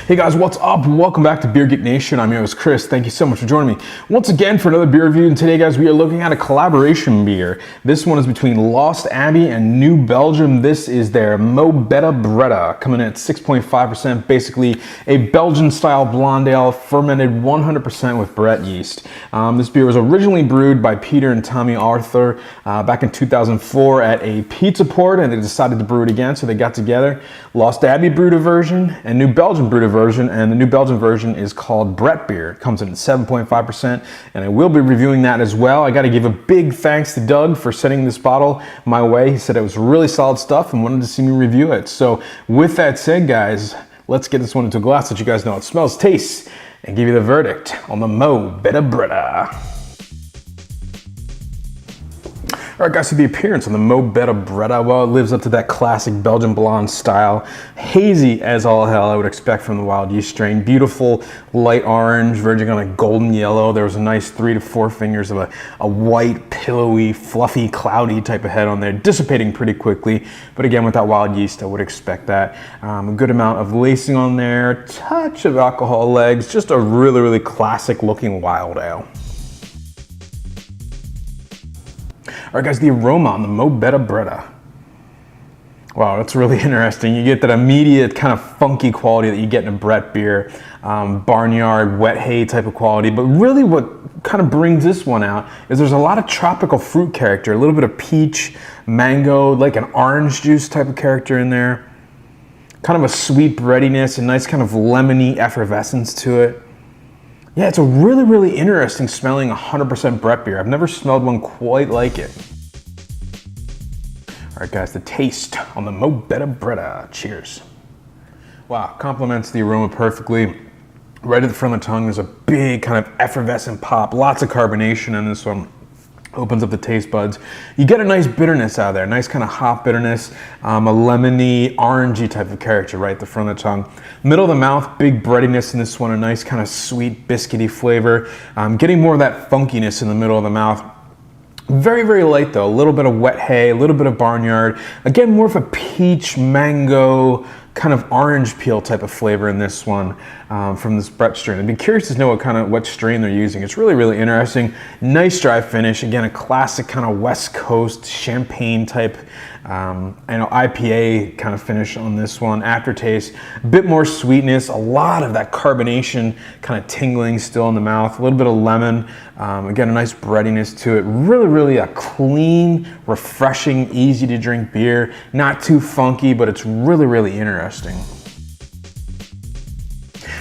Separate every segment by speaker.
Speaker 1: Hey guys, what's up? Welcome back to Beer Geek Nation. I'm your host Chris. Thank you so much for joining me once again for another beer review. And today, guys, we are looking at a collaboration beer. This one is between Lost Abbey and New Belgium. This is their Mo Betta Bretta, coming in at 6.5%, basically a Belgian-style blonde ale fermented 100% with Brett yeast. This beer was originally brewed by Peter and Tomme Arthur back in 2004 at a pizza port, and they decided to brew it again, so they got together. Lost Abbey brewed a version, and New Belgium brewed a version, and the New Belgium version is called Brett beer. It comes in at 7.5%, and I will be reviewing that as well. I got to give a big thanks to Doug for sending this bottle my way. He said it was really solid stuff and wanted to see me review it. So with that said, guys, let's get this one into a glass so you guys know how it smells, tastes, and give you the verdict on the Mo Betta Bretta. All right, guys, so the appearance on the Mo Betta Bretta, well, it lives up to that classic Belgian blonde style. Hazy as all hell, I would expect from the wild yeast strain. Beautiful light orange, verging on a golden yellow. There was a nice 3 to 4 fingers of a white, pillowy, fluffy, cloudy type of head on there, dissipating pretty quickly. But again, with that wild yeast, I would expect that. A good amount of lacing on there, touch of alcohol legs, just a really, really classic looking wild ale. All right, guys, the aroma on the Mo Betta Bretta. Wow, that's really interesting. You get that immediate kind of funky quality that you get in a Brett beer, barnyard, wet hay type of quality. But really what kind of brings this one out is there's a lot of tropical fruit character, a little bit of peach, mango, like an orange juice type of character in there. Kind of a sweet breadiness, a nice kind of lemony effervescence to it. Yeah, it's a really, really interesting smelling 100% Brett beer. I've never smelled one quite like it. All right, guys, the taste on the Mo Betta Bretta. Cheers. Wow, complements the aroma perfectly. Right at the front of the tongue, there's a big kind of effervescent pop. Lots of carbonation in this one. Opens up the taste buds. You get a nice bitterness out of there, nice kind of hop bitterness, a lemony, orangey type of character right at the front of the tongue. Middle of the mouth, big breadiness in this one, a nice kind of sweet biscuity flavor. Getting more of that funkiness in the middle of the mouth. Very, very light though, a little bit of wet hay, a little bit of barnyard. Again, more of a peach, mango, kind of orange peel type of flavor in this one from this Brett strain. I'd be curious to know what strain they're using. It's really, really interesting. Nice dry finish. Again, a classic kind of West Coast champagne type IPA kind of finish on this one. Aftertaste, a bit more sweetness, a lot of that carbonation kind of tingling still in the mouth, a little bit of lemon. Again, a nice breadiness to it. Really, really a clean, refreshing, easy to drink beer. Not too funky, but it's really, really interesting.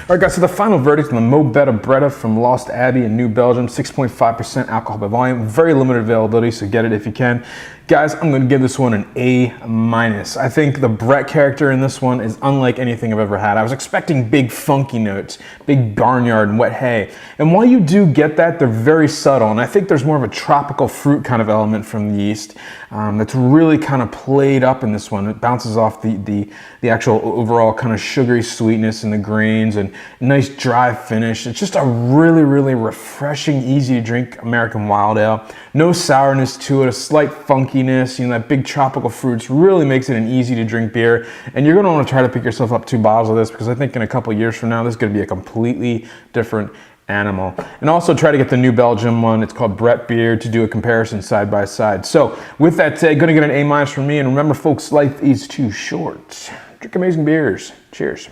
Speaker 1: All right, guys, so the final verdict on the Mo Betta Bretta from Lost Abbey in New Belgium, 6.5% alcohol by volume, very limited availability, so get it if you can. Guys, I'm gonna give this one an A-. I think the Brett character in this one is unlike anything I've ever had. I was expecting big funky notes, big barnyard and wet hay. And while you do get that, they're very subtle. And I think there's more of a tropical fruit kind of element from the yeast that's really kind of played up in this one. It bounces off the actual overall kind of sugary sweetness in the grains and nice dry finish. It's just a really, really refreshing, easy to drink American wild ale. No sourness to it, a slight funkiness, that big tropical fruits really makes it an easy to drink beer. And you're gonna wanna try to pick yourself up 2 bottles of this because I think in a couple years from now, this is gonna be a completely different animal. And also try to get the New Belgium one. It's called Brett beer to do a comparison side by side. So with that said, gonna get an A- from me. And remember folks, life is too short. Drink amazing beers. Cheers.